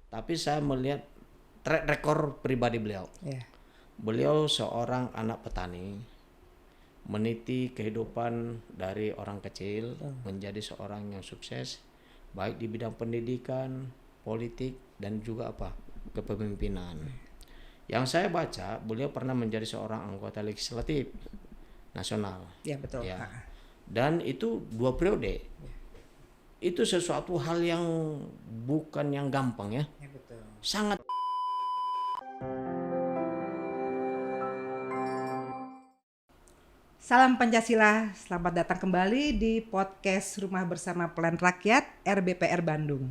Tapi saya melihat track record pribadi beliau. Ya. Beliau seorang anak petani, meniti kehidupan dari orang kecil menjadi seorang yang sukses, baik di bidang pendidikan, politik, dan juga kepemimpinan. Yang saya baca, beliau pernah menjadi seorang anggota legislatif nasional. Ya betul. Ya. Dan itu 2 periode. Itu sesuatu hal yang bukan yang gampang ya. Ya betul. Sangat. Salam Pancasila, selamat datang kembali di podcast Rumah Bersama Pelan Rakyat RBPR Bandung.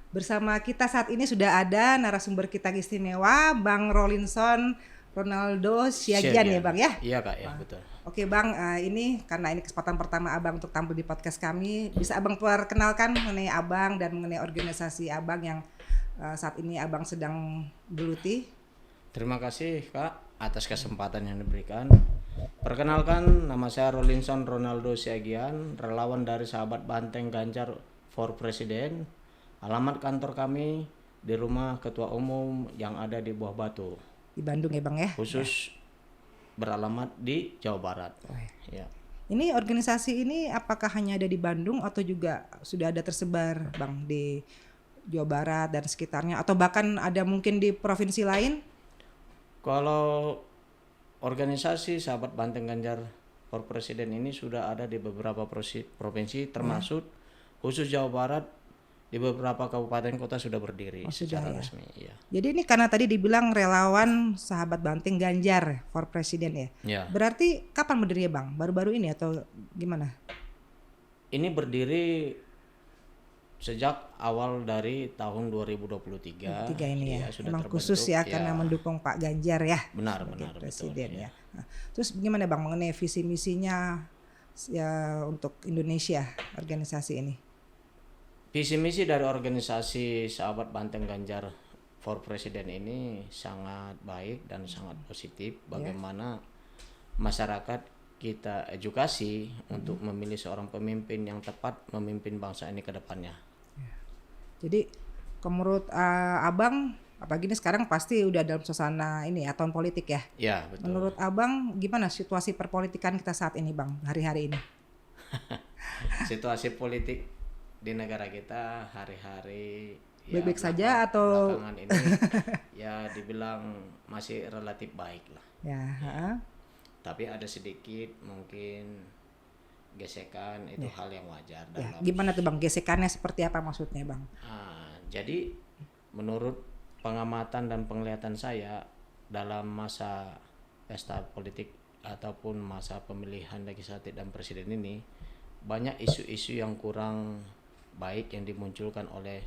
Bersama kita saat ini sudah ada narasumber kita istimewa, Bang Rolinson Ronaldo Siagian ya Bang ya? Iya Kak ya, betul. Oke Bang, ini karena ini kesempatan pertama Abang untuk tampil di podcast kami, bisa Abang perkenalkan mengenai Abang dan mengenai organisasi Abang yang saat ini Abang sedang geluti? Terima kasih Kak atas kesempatan yang diberikan. Perkenalkan, nama saya Rolinson Ronaldo Siagian, relawan dari Sahabat Banteng Ganjar for Presiden. Alamat kantor kami di rumah Ketua Umum yang ada di Buah Batu. Di Bandung ya Bang ya? Khusus beralamat di Jawa Barat. Ya. Ini organisasi ini apakah hanya ada di Bandung atau juga sudah ada tersebar Bang di Jawa Barat dan sekitarnya atau bahkan ada mungkin di provinsi lain? Kalau organisasi Sahabat Banteng Ganjar for Presiden ini sudah ada di beberapa provinsi termasuk khusus Jawa Barat, di beberapa kabupaten kota sudah berdiri secara resmi. Ya. Jadi ini karena tadi dibilang relawan Sahabat Banteng Ganjar for Presiden ya. Ya. Berarti kapan berdirinya Bang? Baru-baru ini atau gimana? Ini berdiri sejak awal dari tahun 2023. Ini ya. Sudah Memang terbentuk, khusus ya karena mendukung Pak Ganjar ya. Benar Presiden betul, ya. Nah, terus gimana Bang mengenai visi misinya ya untuk Indonesia organisasi ini? Visi misi dari organisasi Sahabat Banteng Ganjar for Presiden ini sangat baik dan sangat positif. Bagaimana masyarakat kita edukasi untuk memilih seorang pemimpin yang tepat memimpin bangsa ini ke depannya. Jadi menurut Abang, apalagi ini sekarang pasti udah dalam suasana ini ya, tahun politik ya. Ya betul. Menurut Abang gimana situasi perpolitikan kita saat ini Bang, hari-hari ini? Situasi politik di negara kita hari-hari baik-baik saja atau belakangan ini ya dibilang masih relatif baik lah. Ya. Tapi ada sedikit mungkin gesekan, itu hal yang wajar. Ya, gimana tuh Bang, gesekannya seperti apa maksudnya Bang? Jadi menurut pengamatan dan penglihatan saya dalam masa pesta politik ataupun masa pemilihan legislatif dan presiden ini, banyak isu-isu yang kurang baik yang dimunculkan oleh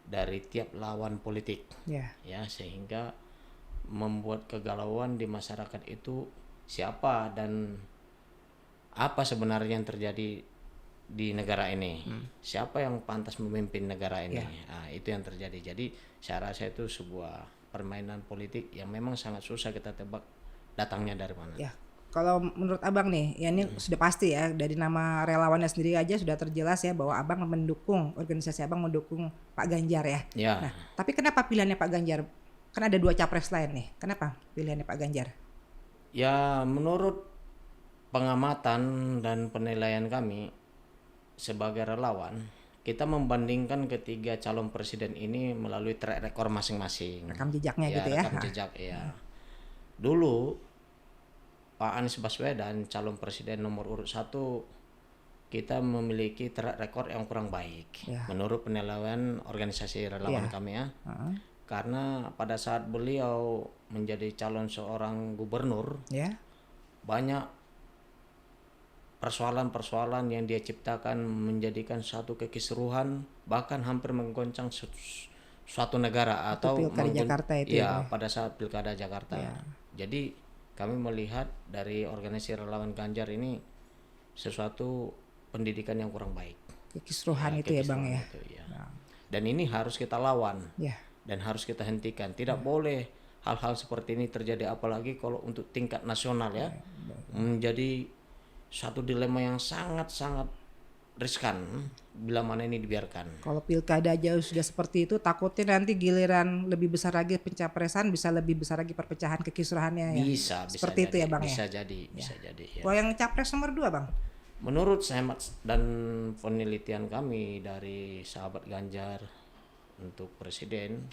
dari tiap lawan politik. Ya, sehingga membuat kegalauan di masyarakat itu siapa dan apa sebenarnya yang terjadi di negara ini, siapa yang pantas memimpin negara ini. Itu yang terjadi. Jadi saya rasa itu sebuah permainan politik yang memang sangat susah kita tebak datangnya dari mana. Ya, kalau menurut Abang nih, ya ini sudah pasti ya, dari nama relawannya sendiri aja sudah terjelas ya bahwa Abang mendukung, organisasi Abang mendukung Pak Ganjar ya. Nah, tapi kenapa pilihannya Pak Ganjar? Kan ada 2 capres lain nih, kenapa pilihannya Pak Ganjar? Ya, menurut pengamatan dan penilaian kami sebagai relawan, kita membandingkan ketiga calon presiden ini melalui track record masing-masing. Rekam jejaknya gitu ya. Rekam jejak ya. Dulu Pak Anies Baswedan calon presiden nomor urut 1, kita memiliki track record yang kurang baik menurut penilaian organisasi relawan kami ya. Karena pada saat beliau menjadi calon seorang gubernur, banyak persoalan-persoalan yang dia ciptakan menjadikan satu kekisruhan, bahkan hampir menggoncang suatu negara atau Pilkada Jakarta itu pada saat Pilkada Jakarta. Jadi kami melihat dari organisasi relawan Ganjar ini sesuatu pendidikan yang kurang baik. Kekisruhan itu ya Bang ya. Dan ini harus kita lawan dan harus kita hentikan. Tidak boleh hal-hal seperti ini terjadi, apalagi kalau untuk tingkat nasional ya. Menjadi satu dilema yang sangat-sangat riskan bila mana ini dibiarkan. Kalau pilkada aja sudah seperti itu, takutnya nanti giliran lebih besar lagi pencapresan, bisa lebih besar lagi perpecahan kekisruhannya ya. Bisa Seperti jadi, itu ya Bang bisa ya. jadi. Ya. Kalau yang capres nomor 2 Bang? Menurut saya dan penelitian kami dari sahabat Ganjar untuk presiden,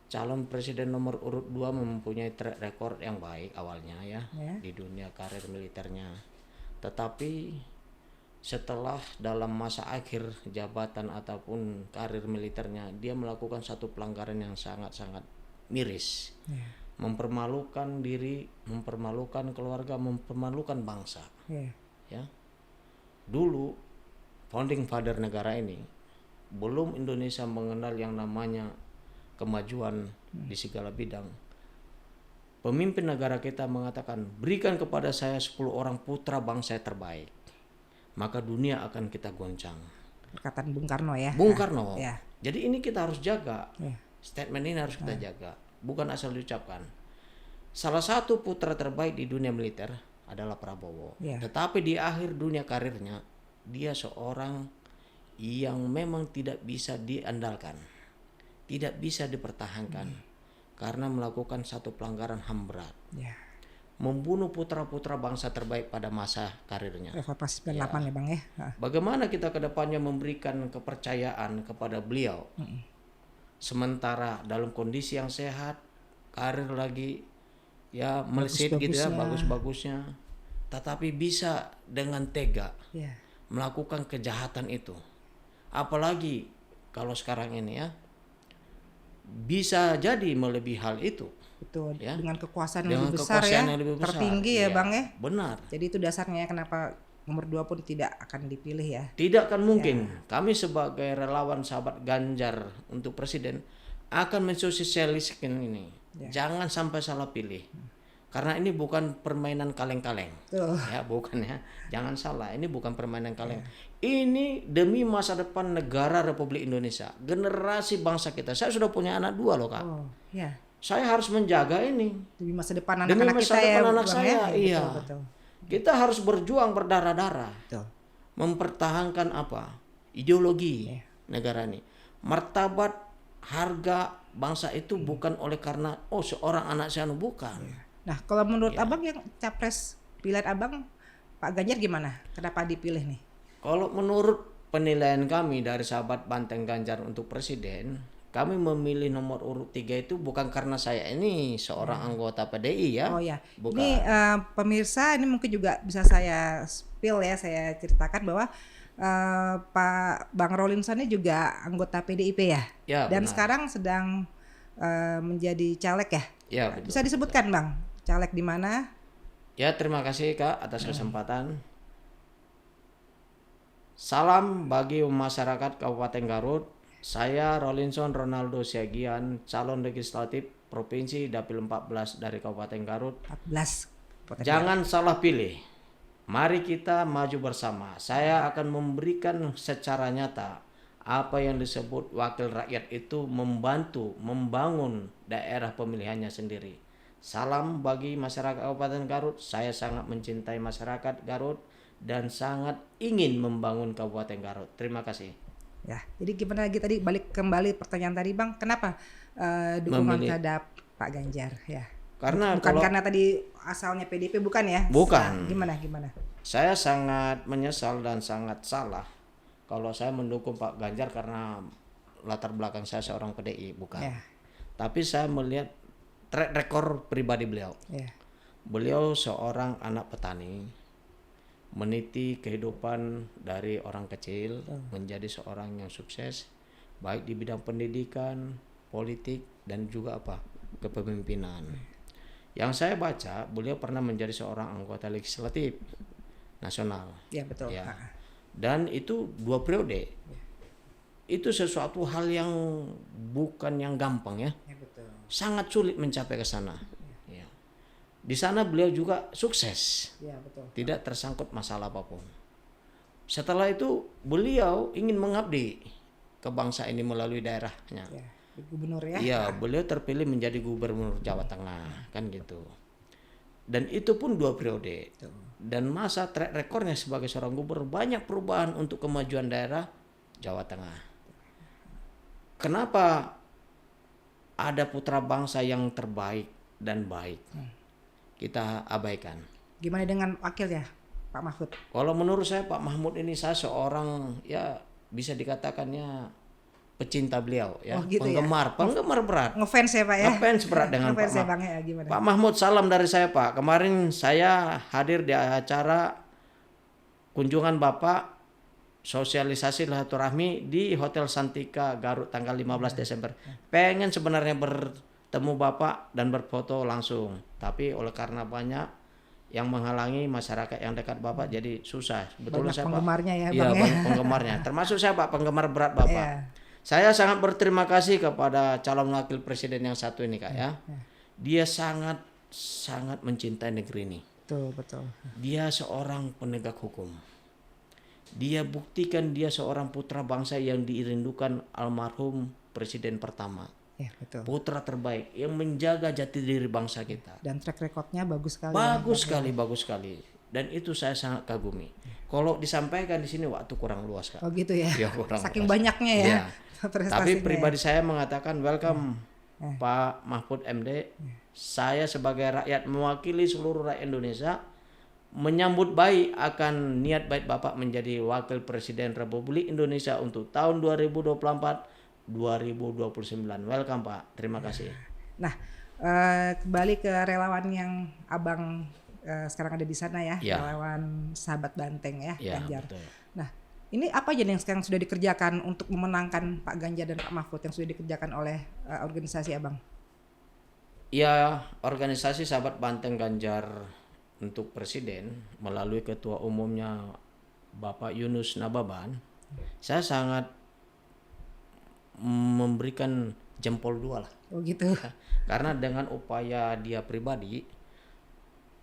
calon presiden nomor urut 2 mempunyai track record yang baik awalnya ya di dunia karir militernya. Tetapi setelah dalam masa akhir jabatan ataupun karir militernya, dia melakukan satu pelanggaran yang sangat-sangat miris. Mempermalukan diri, mempermalukan keluarga, mempermalukan bangsa. Ya. Dulu founding father negara ini, belum Indonesia mengenal yang namanya kemajuan di segala bidang. Pemimpin negara kita mengatakan, berikan kepada saya 10 orang putra bangsa terbaik, maka dunia akan kita goncang. Perkataan Bung Karno ya. Bung Karno. Jadi ini kita harus jaga. Statement ini harus kita jaga, bukan asal diucapkan. Salah satu putra terbaik di dunia militer adalah Prabowo. Tetapi di akhir dunia karirnya, dia seorang yang memang tidak bisa diandalkan, tidak bisa dipertahankan karena melakukan satu pelanggaran HAM berat. Membunuh putra-putra bangsa terbaik pada masa karirnya. Reformasi 98 ya Bang ya. Bagaimana kita kedepannya memberikan kepercayaan kepada beliau? Sementara dalam kondisi yang sehat, karir lagi ya meleset gitu ya, bagus-bagusnya, tetapi bisa dengan tega melakukan kejahatan itu. Apalagi kalau sekarang ini ya, bisa jadi melebihi hal itu. Betul. Ya? Dengan kekuasaan yang lebih besar ya, tertinggi ya Bang ya. Benar. Jadi itu dasarnya kenapa nomor 2 pun tidak akan dipilih ya. Tidak akan mungkin. Kami sebagai relawan sahabat Ganjar untuk presiden akan mensosialisasikan ini. Jangan sampai salah pilih. Karena ini bukan permainan kaleng-kaleng. Ya, bukan ya. Jangan salah, ini bukan permainan kaleng. Ini demi masa depan negara Republik Indonesia, generasi bangsa kita. Saya sudah punya anak 2 loh, Kak. Saya harus menjaga ini demi masa depan anak-anak kita ya. Anak saya. Iya. Betul. Kita harus berjuang berdarah-darah. Mempertahankan apa? Ideologi negara ini. Martabat harga bangsa itu bukan oleh karena seorang anak saya, bukan. Nah, kalau menurut Abang yang capres pilihan Abang Pak Ganjar gimana? Kenapa dipilih nih? Kalau menurut penilaian kami dari sahabat Banteng Ganjar untuk presiden, kami memilih nomor urut 3 itu bukan karena saya ini seorang anggota PDI ya. Bukan. Ini pemirsa, ini mungkin juga bisa saya spill ya, saya ceritakan bahwa Pak Bang Rolinson ini juga anggota PDIP ya. Dan benar. Sekarang sedang menjadi caleg ya. Betul, bisa disebutkan Bang, caleg di mana? Ya, terima kasih Kak atas kesempatan. Salam bagi masyarakat Kabupaten Garut. Saya Rolinson Ronaldo Siagian, calon legislatif Provinsi Dapil 14 dari Kabupaten Garut. 14. Jangan salah pilih. Mari kita maju bersama. Saya akan memberikan secara nyata apa yang disebut wakil rakyat itu membantu membangun daerah pemilihannya sendiri. Salam bagi masyarakat Kabupaten Garut. Saya sangat mencintai masyarakat Garut dan sangat ingin membangun Kabupaten Garut. Terima kasih. Ya, jadi gimana lagi tadi, balik kembali pertanyaan tadi Bang, kenapa dukungan terhadap Pak Ganjar ya? Karena bukan karena tadi asalnya PDIP bukan ya? Bukan. Nah, gimana? Saya sangat menyesal dan sangat salah kalau saya mendukung Pak Ganjar karena latar belakang saya seorang PDI, bukan. Tapi saya melihat track record pribadi beliau. Beliau seorang anak petani, meniti kehidupan dari orang kecil menjadi seorang yang sukses baik di bidang pendidikan, politik dan juga kepemimpinan. Yang saya baca, beliau pernah menjadi seorang anggota legislatif nasional. Ya, betul. Ya. Dan itu 2 periode. Itu sesuatu hal yang bukan yang gampang ya. Betul. Sangat sulit mencapai ke sana. Di sana beliau juga sukses, betul. Tidak tersangkut masalah apapun. Setelah itu beliau ingin mengabdi ke bangsa ini melalui daerahnya. Gubernur ya? Iya, beliau terpilih menjadi gubernur Jawa Tengah, kan gitu. dan itu pun 2 periode. Dan masa track recordnya sebagai seorang gubernur banyak perubahan untuk kemajuan daerah Jawa Tengah. Kenapa ada putra bangsa yang terbaik dan baik kita abaikan? Gimana dengan wakilnya Pak Mahfud? Kalau menurut saya Pak Mahfud ini, saya seorang ya bisa dikatakannya pecinta beliau ya, gitu penggemar berat. Ngefans ya Pak ya. Ngefans berat dengan Pak ya, Mahfud. Ya, gimana? Pak Mahfud, salam dari saya Pak. Kemarin saya hadir di acara kunjungan Bapak sosialisasi silaturahmi di Hotel Santika Garut tanggal 15 Desember. Pengen sebenarnya bertemu Bapak dan berfoto langsung, tapi oleh karena banyak yang menghalangi masyarakat yang dekat Bapak jadi susah. Betul saya penggemarnya Pak? Ya, Iya, Bang, banyak penggemarnya. Termasuk saya Pak, penggemar berat Bapak. Saya sangat berterima kasih kepada calon wakil presiden yang satu ini Kak ya. Dia sangat mencintai negeri ini. Betul. Dia seorang penegak hukum. Dia buktikan dia seorang putra bangsa yang dirindukan almarhum presiden pertama. Ya, betul. Putra terbaik yang menjaga jati diri bangsa kita. Dan track recordnya bagus sekali. Bagus sekali. Dan itu saya sangat kagumi. Kalau disampaikan di sini waktu kurang luas Kak. Oh gitu ya. Saking luas. banyaknya ya. Ya. Tapi pribadi saya mengatakan welcome Pak Mahfud MD. Saya sebagai rakyat mewakili seluruh rakyat Indonesia menyambut baik akan niat baik Bapak menjadi Wakil Presiden Republik Indonesia untuk tahun 2024-2029. Welcome Pak, terima kasih. Nah, kembali ke relawan yang Abang sekarang ada di sana ya, relawan sahabat Banteng ya, Ganjar. Betul. Nah, ini apa aja yang sekarang sudah dikerjakan untuk memenangkan Pak Ganjar dan Pak Mahfud yang sudah dikerjakan oleh organisasi Abang? Ya, organisasi sahabat Banteng Ganjar untuk presiden melalui ketua umumnya Bapak Yunus Nababan, saya sangat memberikan jempol 2 lah. Oh gitu. Karena dengan upaya dia pribadi,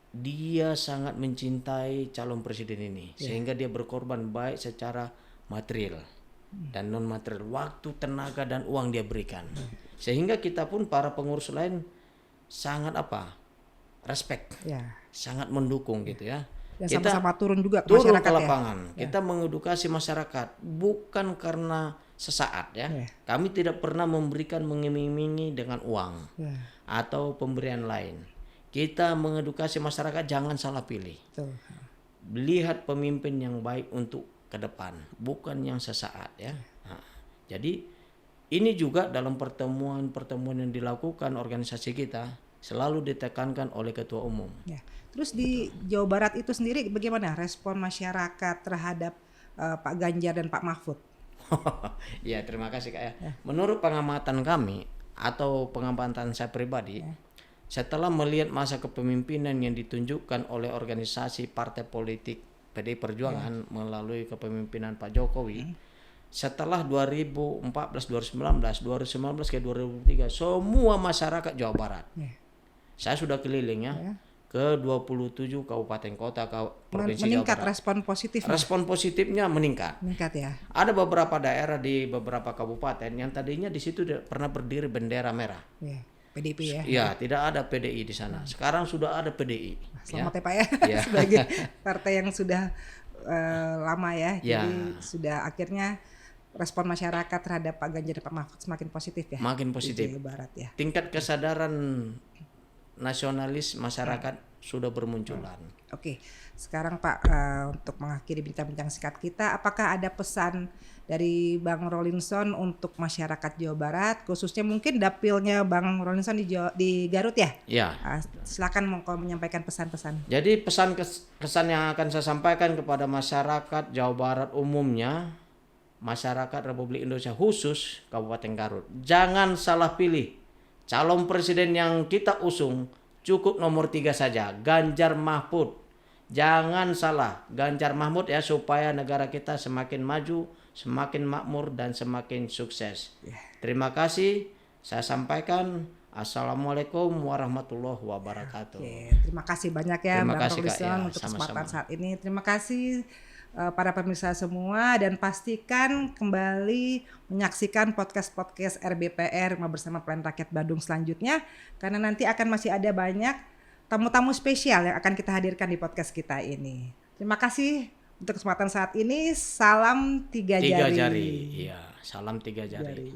dia sangat mencintai calon presiden ini, sehingga dia berkorban baik secara material dan non material, waktu, tenaga dan uang dia berikan. Sehingga kita pun para pengurus lain sangat respect, sangat mendukung gitu ya. Dan kita sama-sama turun juga ke masyarakat ke lapangan. Kita mengedukasi masyarakat bukan karena sesaat ya. Kami tidak pernah memberikan mengiming-imingi dengan uang atau pemberian lain. Kita mengedukasi masyarakat jangan salah pilih. Lihat pemimpin yang baik untuk ke depan, bukan yang sesaat ya. Nah, jadi ini juga dalam pertemuan-pertemuan yang dilakukan organisasi kita selalu ditekankan oleh ketua umum. Ya. Terus di Jawa Barat itu sendiri bagaimana respon masyarakat terhadap Pak Ganjar dan Pak Mahfud? Ya, terima kasih Kak ya. Menurut pengamatan kami atau pengamatan saya pribadi, setelah melihat masa kepemimpinan yang ditunjukkan oleh organisasi partai politik PDI Perjuangan melalui kepemimpinan Pak Jokowi, setelah 2014, 2019 ke 2023, semua masyarakat Jawa Barat, saya sudah keliling ke 27 kabupaten kota provinsi meningkat Jawa Barat. Respon positifnya meningkat ya. Ada beberapa daerah di beberapa kabupaten yang tadinya di situ pernah berdiri bendera merah. PDIP ya. Iya, tidak ada PDI di sana. Sekarang sudah ada PDI. Selamat ya Pak ya. Sebagai partai yang sudah lama ya. Jadi sudah akhirnya respon masyarakat terhadap Pak Ganjar dan Pak Mahfud semakin positif ya. Makin positif. Di Jawa Barat ya. Tingkat kesadaran nasionalis masyarakat sudah bermunculan. Oke. Sekarang Pak, untuk mengakhiri bincang-bincang singkat kita, apakah ada pesan dari Bang Rolinson untuk masyarakat Jawa Barat, khususnya mungkin dapilnya Bang Rolinson di Garut ya? Iya. Silakan mau menyampaikan pesan-pesan. Jadi pesan yang akan saya sampaikan kepada masyarakat Jawa Barat umumnya, masyarakat Republik Indonesia khusus Kabupaten Garut, jangan salah pilih. Calon presiden yang kita usung cukup nomor 3 saja, Ganjar Mahfud. Jangan salah, Ganjar Mahfud ya, supaya negara kita semakin maju, semakin makmur dan semakin sukses. Terima kasih. Saya sampaikan Assalamualaikum warahmatullahi wabarakatuh. Terima kasih banyak ya Bang Rolinson untuk kesempatan saat ini. Terima kasih para pemirsa semua, dan pastikan kembali menyaksikan podcast RBPR bersama Plan Rakyat Bandung selanjutnya, karena nanti akan masih ada banyak tamu-tamu spesial yang akan kita hadirkan di podcast kita ini. Terima kasih untuk kesempatan saat ini. Salam tiga jari. Iya, salam 3 jari.